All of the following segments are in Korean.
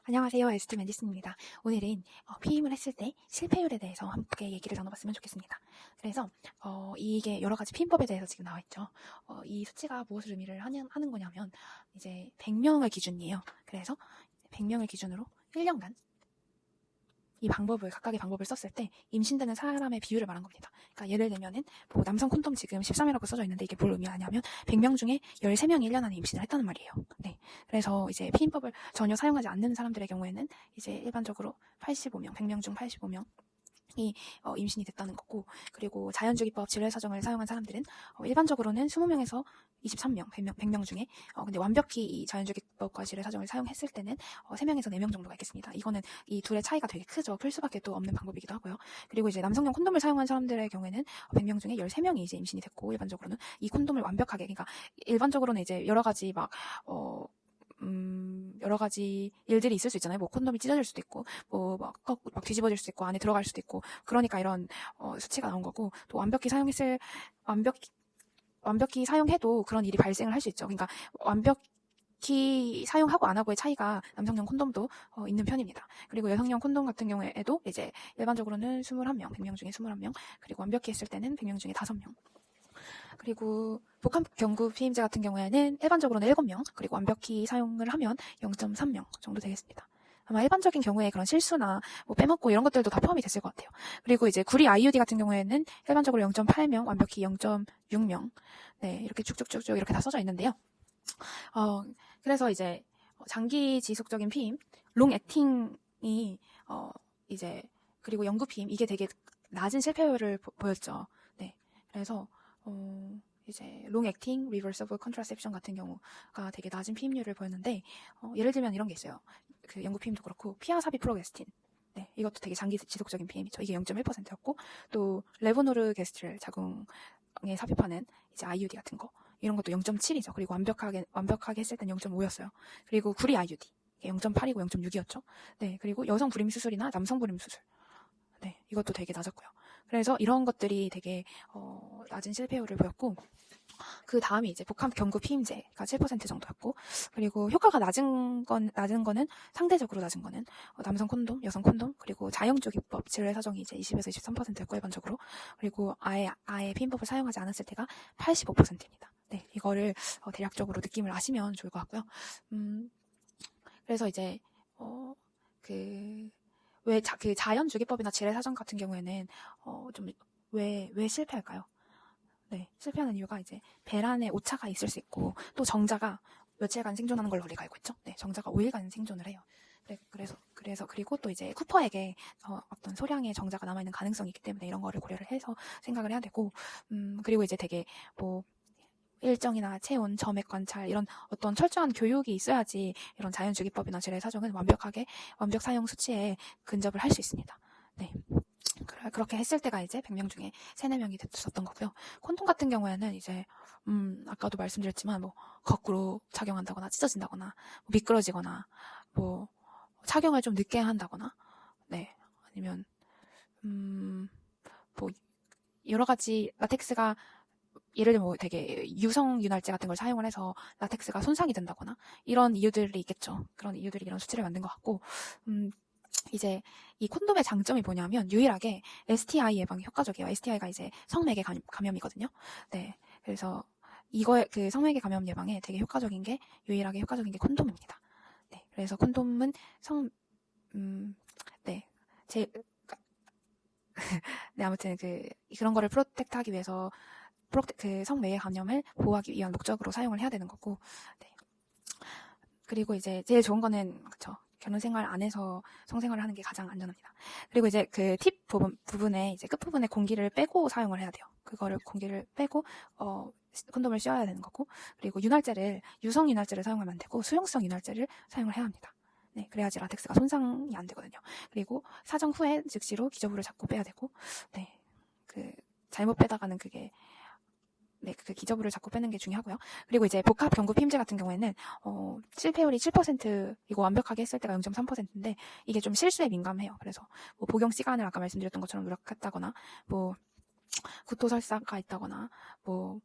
안녕하세요. 에스트 맨디스입니다. 오늘은 피임을 했을 때 실패율에 대해서 함께 얘기를 나눠봤으면 좋겠습니다. 그래서 이게 여러 가지 피임법에 대해서 지금 나와 있죠. 이 수치가 무엇을 의미를 하는 거냐면 이제 100명을 기준이에요. 그래서 100명을 기준으로 1년간 이 각각의 방법을 썼을 때 임신되는 사람의 비율을 말한 겁니다. 그러니까 예를 들면은 뭐 남성 콘돔 지금 13이라고 써져 있는데 이게 뭘 의미하냐면 100명 중에 13명이 1년 안에 임신을 했다는 말이에요. 네. 그래서 이제 피임법을 전혀 사용하지 않는 사람들의 경우에는 이제 일반적으로 85명, 100명 중 85명 이 임신이 됐다는 거고, 그리고 자연주기법 질외사정을 사용한 사람들은 일반적으로는 20명에서 23명, 100명 중에 근데 완벽히 이 자연주기법과 질외사정을 사용했을 때는 3명에서 4명 정도가 있겠습니다. 이거는 이 둘의 차이가 되게 크죠. 풀 수밖에 또 없는 방법이기도 하고요. 그리고 이제 남성용 콘돔을 사용한 사람들의 경우에는 100명 중에 13명이 이제 임신이 됐고, 일반적으로는 이 콘돔을 완벽하게, 그러니까 일반적으로는 이제 여러 가지 여러 가지 일들이 있을 수 있잖아요. 뭐 콘돔이 찢어질 수도 있고, 막 뒤집어질 수도 있고, 안에 들어갈 수도 있고, 그러니까 이런 수치가 나온 거고, 또 완벽히 사용해도 그런 일이 발생을 할 수 있죠. 그러니까 완벽히 사용하고 안 하고의 차이가 남성용 콘돔도 있는 편입니다. 그리고 여성용 콘돔 같은 경우에도 이제 일반적으로는 21명, 100명 중에 21명, 그리고 완벽히 했을 때는 100명 중에 5명. 그리고 복합경구 피임제 같은 경우에는 일반적으로는 7명, 그리고 완벽히 사용을 하면 0.3명 정도 되겠습니다. 아마 일반적인 경우에 그런 실수나 뭐 빼먹고 이런 것들도 다 포함이 됐을 것 같아요. 그리고 이제 구리 IUD 같은 경우에는 일반적으로 0.8명, 완벽히 0.6명, 네, 이렇게 쭉쭉쭉쭉 이렇게 다 써져 있는데요. 그래서 이제 장기 지속적인 피임, 롱 액팅이 이제 그리고 영구 피임, 이게 되게 낮은 실패율을 보였죠. 네, 그래서 이제 롱 액팅 리버서블 컨트라셉션 같은 경우가 되게 낮은 피임률을 보였는데, 예를 들면 이런 게 있어요. 그 영구 피임도 그렇고 피아사비 프로게스틴, 네, 이것도 되게 장기 지속적인 피임이죠. 이게 0.1%였고, 또 레보노르게스트를 자궁에 삽입하는 이제 IUD 같은 거, 이런 것도 0.7이죠. 그리고 완벽하게 했을 땐 0.5였어요. 그리고 구리 IUD 0.8이고 0.6이었죠. 네, 그리고 여성 불임 수술이나 남성 불임 수술, 네, 이것도 되게 낮았고요. 그래서 이런 것들이 되게 낮은 실패율을 보였고, 그 다음이 이제 복합 경구 피임제가 7% 정도였고, 그리고 효과가 낮은 거는 상대적으로 낮은 거는 남성 콘돔, 여성 콘돔, 그리고 자연주기법 질외 사정이 이제 20에서 23%였고 일반적으로, 그리고 아예 피임법을 사용하지 않았을 때가 85%입니다. 네, 이거를 대략적으로 느낌을 아시면 좋을 것 같고요. 그래서 이제 왜 그 자연주기법이나 질외사정 같은 경우에는 좀 왜 실패할까요? 네, 실패하는 이유가 이제 배란에 오차가 있을 수 있고, 또 정자가 며칠간 생존하는 걸로 우리가 알고 있죠. 네, 정자가 5일간 생존을 해요. 네, 그리고 또 이제 쿠퍼에게 어떤 소량의 정자가 남아있는 가능성이 있기 때문에 이런 거를 고려를 해서 생각을 해야 되고, 그리고 이제 되게 뭐 일정이나 체온, 점액 관찰, 이런 어떤 철저한 교육이 있어야지 이런 자연주기법이나 질외사정은 완벽 사용 수치에 근접을 할 수 있습니다. 네. 그렇게 했을 때가 이제 100명 중에 3, 4명이 됐었던 거고요. 콘돔 같은 경우에는 이제 아까도 말씀드렸지만 뭐 거꾸로 착용한다거나 찢어진다거나 뭐 미끄러지거나 뭐 착용을 좀 늦게 한다거나, 네, 아니면 뭐 여러 가지 라텍스가, 예를 들면 뭐 되게 유성 윤활제 같은 걸 사용을 해서 라텍스가 손상이 된다거나 이런 이유들이 있겠죠. 그런 이유들이 이런 수치를 만든 것 같고, 이제 이 콘돔의 장점이 뭐냐면 유일하게 STI 예방에 효과적이에요. STI가 이제 성매개 감염이거든요. 네, 그래서 그 성매개 감염 예방에 되게 유일하게 효과적인 게 콘돔입니다. 네, 그래서 콘돔은 네, 네, 아무튼 그런 거를 프로텍트하기 위해서 그 성매개 감염을 보호하기 위한 목적으로 사용을 해야 되는 거고, 네. 그리고 이제 제일 좋은 거는 그쵸, 결혼생활 안에서 성생활을 하는 게 가장 안전합니다. 그리고 이제 그 팁 부분에 이제 끝부분에 공기를 빼고 사용을 해야 돼요. 그거를 공기를 빼고 콘돔을 씌워야 되는 거고, 그리고 유성 윤활제를 사용하면 안 되고 수용성 윤활제를 사용을 해야 합니다. 네, 그래야지 라텍스가 손상이 안 되거든요. 그리고 사정 후에 즉시로 기저부를 잡고 빼야 되고, 네, 잘못 빼다가는 그 기저부를 잡고 빼는 게 중요하고요. 그리고 이제 복합 경구 피임제 같은 경우에는 실패율이 7%이고 완벽하게 했을 때가 0.3%인데 이게 좀 실수에 민감해요. 그래서 뭐 복용 시간을 아까 말씀드렸던 것처럼 누락했다거나, 뭐 구토 설사가 있다거나, 뭐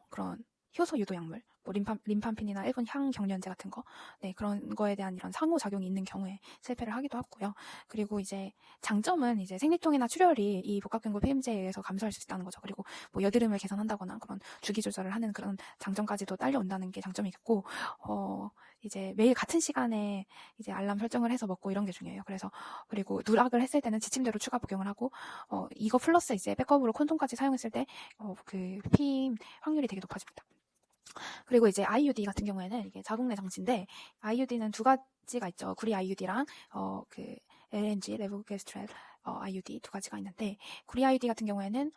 그런 효소 유도 약물, 뭐 림팜핀이나 일본 향경련제 같은 거, 네, 그런 거에 대한 이런 상호작용이 있는 경우에 실패를 하기도 하고요. 그리고 이제 장점은 이제 생리통이나 출혈이 이 복합경구 피임제에 의해서 감소할 수 있다는 거죠. 그리고 뭐 여드름을 개선한다거나 그런 주기 조절을 하는 그런 장점까지도 딸려온다는 게 장점이겠고, 이제 매일 같은 시간에 이제 알람 설정을 해서 먹고 이런 게 중요해요. 그래서 그리고 누락을 했을 때는 지침대로 추가 복용을 하고, 이거 플러스 이제 백업으로 콘돔까지 사용했을 때 그 피임 확률이 되게 높아집니다. 그리고 이제 IUD 같은 경우에는 이게 자궁내 장치인데, IUD는 두 가지가 있죠. 구리 IUD랑 그 LNG 레보게스트렐 IUD 두 가지가 있는데, 구리 IUD 같은 경우에는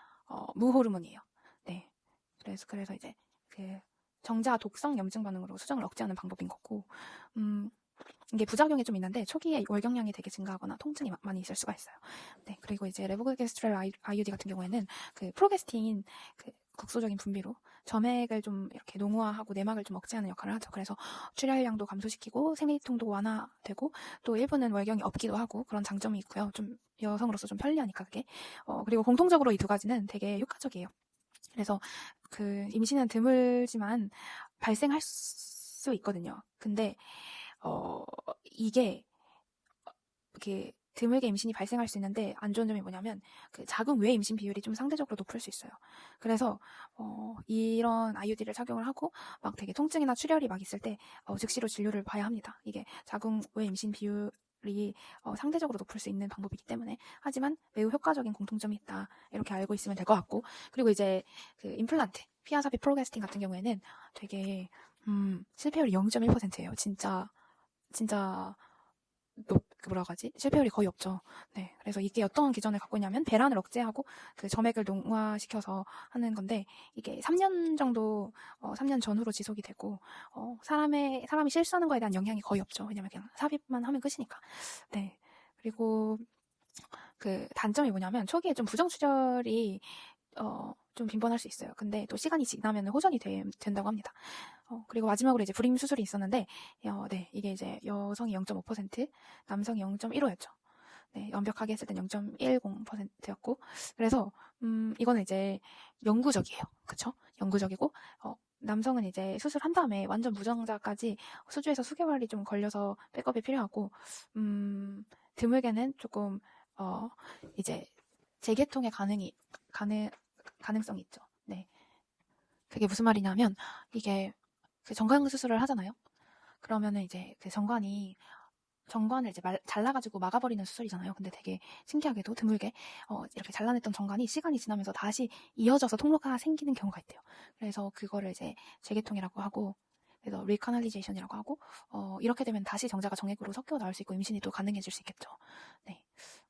무호르몬이에요. 네. 그래서 이제 그 정자 독성 염증 반응으로 수정을 억제하는 방법인 거고, 이게 부작용이 좀 있는데 초기에 월경량이 되게 증가하거나 통증이 많이 있을 수가 있어요. 네, 그리고 이제 레보게스트렐 IUD 같은 경우에는 그 프로게스틴 그 국소적인 분비로 점액을 좀 이렇게 농후화하고 내막을 좀 억제하는 역할을 하죠. 그래서 출혈량도 감소시키고 생리통도 완화되고 또 일부는 월경이 없기도 하고 그런 장점이 있고요. 좀 여성으로서 좀 편리하니까 그게. 그리고 공통적으로 이 두 가지는 되게 효과적이에요. 그래서 그 임신은 드물지만 발생할 수 있거든요. 근데 이게 이렇게 드물게 임신이 발생할 수 있는데 안 좋은 점이 뭐냐면 그 자궁 외 임신 비율이 좀 상대적으로 높을 수 있어요. 그래서 이런 IUD를 착용을 하고 막 되게 통증이나 출혈이 막 있을 때 즉시로 진료를 봐야 합니다. 이게 자궁 외 임신 비율이 상대적으로 높을 수 있는 방법이기 때문에. 하지만 매우 효과적인 공통점이 있다, 이렇게 알고 있으면 될 것 같고, 그리고 이제 그 임플란트 피아사피 프로게스틴 같은 경우에는 되게 실패율이 0.1%예요. 진짜 뭐라고 하지? 실패율이 거의 없죠. 네. 그래서 이게 어떤 기전을 갖고 있냐면 배란을 억제하고 그 점액을 농화시켜서 하는 건데, 이게 3년 정도, 3년 전후로 지속이 되고, 사람이 실수하는 거에 대한 영향이 거의 없죠. 왜냐면 그냥 삽입만 하면 끝이니까. 네. 그리고 그 단점이 뭐냐면 초기에 좀 부정출혈이 좀 빈번할 수 있어요. 근데 또 시간이 지나면 호전이 된다고 합니다. 그리고 마지막으로 이제 불임 수술이 있었는데, 네, 이게 이제 여성이 0.5%, 남성이 0.15였죠. 네, 완벽하게 했을 땐 0.10%였고, 그래서 이거는 이제 영구적이에요. 그쵸? 영구적이고, 남성은 이제 수술한 다음에 완전 무정자까지 수주에서 수개월이 좀 걸려서 백업이 필요하고, 드물게는 조금 이제 재계통의 가능성이 있죠. 네. 그게 무슨 말이냐면, 이게 그 정관 수술을 하잖아요. 그러면은 이제 그 정관을 이제 잘라가지고 막아버리는 수술이잖아요. 근데 되게 신기하게도 드물게 이렇게 잘라냈던 정관이 시간이 지나면서 다시 이어져서 통로가 생기는 경우가 있대요. 그래서 그거를 이제 재계통이라고 하고, 그래서 리카널리제이션이라고 하고, 이렇게 되면 다시 정자가 정액으로 섞여 나올 수 있고 임신이 또 가능해질 수 있겠죠. 네,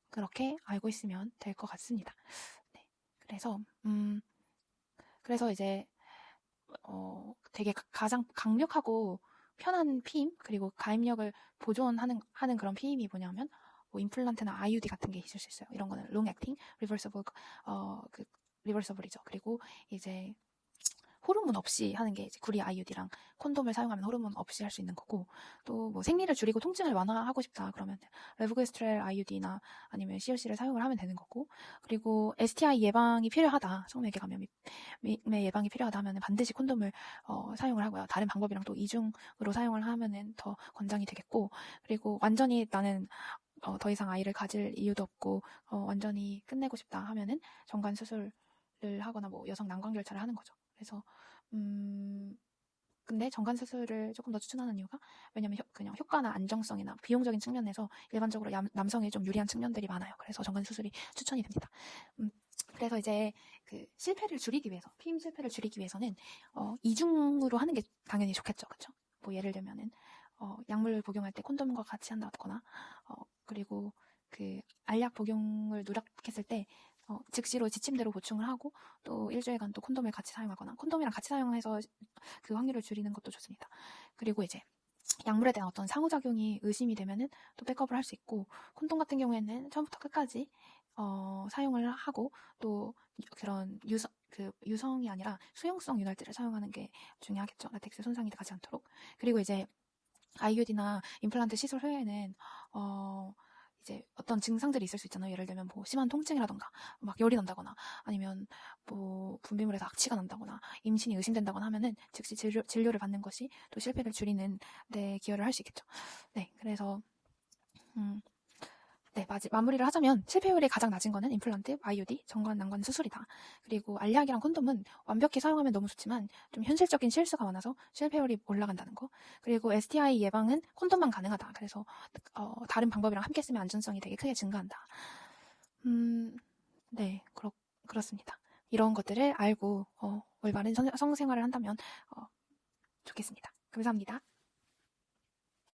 그렇게 알고 있으면 될 것 같습니다. 네, 그래서 이제 되게 가장 강력하고 편한 피임, 그리고 가입력을 보존하는 그런 피임이 뭐냐면 뭐 임플란트나 IUD 같은 게 있을 수 있어요. 이런 거는 롱 액팅, 리버서블, 그 리버서블이죠. 그리고 이제 호르몬 없이 하는 게 이제 구리 IUD랑 콘돔을 사용하면 호르몬 없이 할 수 있는 거고, 또 뭐 생리를 줄이고 통증을 완화하고 싶다 그러면 레브게스트렐 IUD나 아니면 COC를 사용을 하면 되는 거고, 그리고 STI 예방이 필요하다, 성매개 감염의 예방이 필요하다 하면 반드시 콘돔을 사용을 하고요. 다른 방법이랑 또 이중으로 사용을 하면은 더 권장이 되겠고, 그리고 완전히 나는 더 이상 아이를 가질 이유도 없고 완전히 끝내고 싶다 하면은 정관 수술을 하거나 뭐 여성 난관결차를 하는 거죠. 그래서 근데 정관 수술을 조금 더 추천하는 이유가, 왜냐면 그냥 효과나 안정성이나 비용적인 측면에서 일반적으로 남성에 좀 유리한 측면들이 많아요. 그래서 정관 수술이 추천이 됩니다. 그래서 이제 그 실패를 줄이기 위해서, 피임 실패를 줄이기 위해서는 이중으로 하는 게 당연히 좋겠죠, 그렇죠? 뭐 예를 들면은 약물 복용할 때 콘돔과 같이 한다거나, 그리고 그 알약 복용을 누락했을 때 즉시로 지침대로 보충을 하고, 또 일주일간 또 콘돔을 같이 사용하거나 콘돔이랑 같이 사용해서 그 확률을 줄이는 것도 좋습니다. 그리고 이제 약물에 대한 어떤 상호작용이 의심이 되면은 또 백업을 할 수 있고, 콘돔 같은 경우에는 처음부터 끝까지 사용을 하고, 또 그런 유성이 아니라 수용성 윤활제를 사용하는 게 중요하겠죠. 라텍스 손상이 가지 않도록. 그리고 이제 IUD나 임플란트 시술 후에는 이제 어떤 증상들이 있을 수 있잖아요. 예를 들면 뭐 심한 통증이라던가 막 열이 난다거나 아니면 뭐 분비물에서 악취가 난다거나 임신이 의심된다거나 하면은 즉시 진료를 받는 것이 또 실패를 줄이는 데 기여를 할 수 있겠죠. 네, 그래서 네, 마무리를 하자면 실패율이 가장 낮은 거는 임플란트, IUD, 정관, 난관 수술이다. 그리고 알약이랑 콘돔은 완벽히 사용하면 너무 좋지만 좀 현실적인 실수가 많아서 실패율이 올라간다는 거. 그리고 STI 예방은 콘돔만 가능하다. 그래서 다른 방법이랑 함께 쓰면 안전성이 되게 크게 증가한다. 네, 그렇습니다. 이런 것들을 알고 올바른 성생활을 한다면 좋겠습니다. 감사합니다.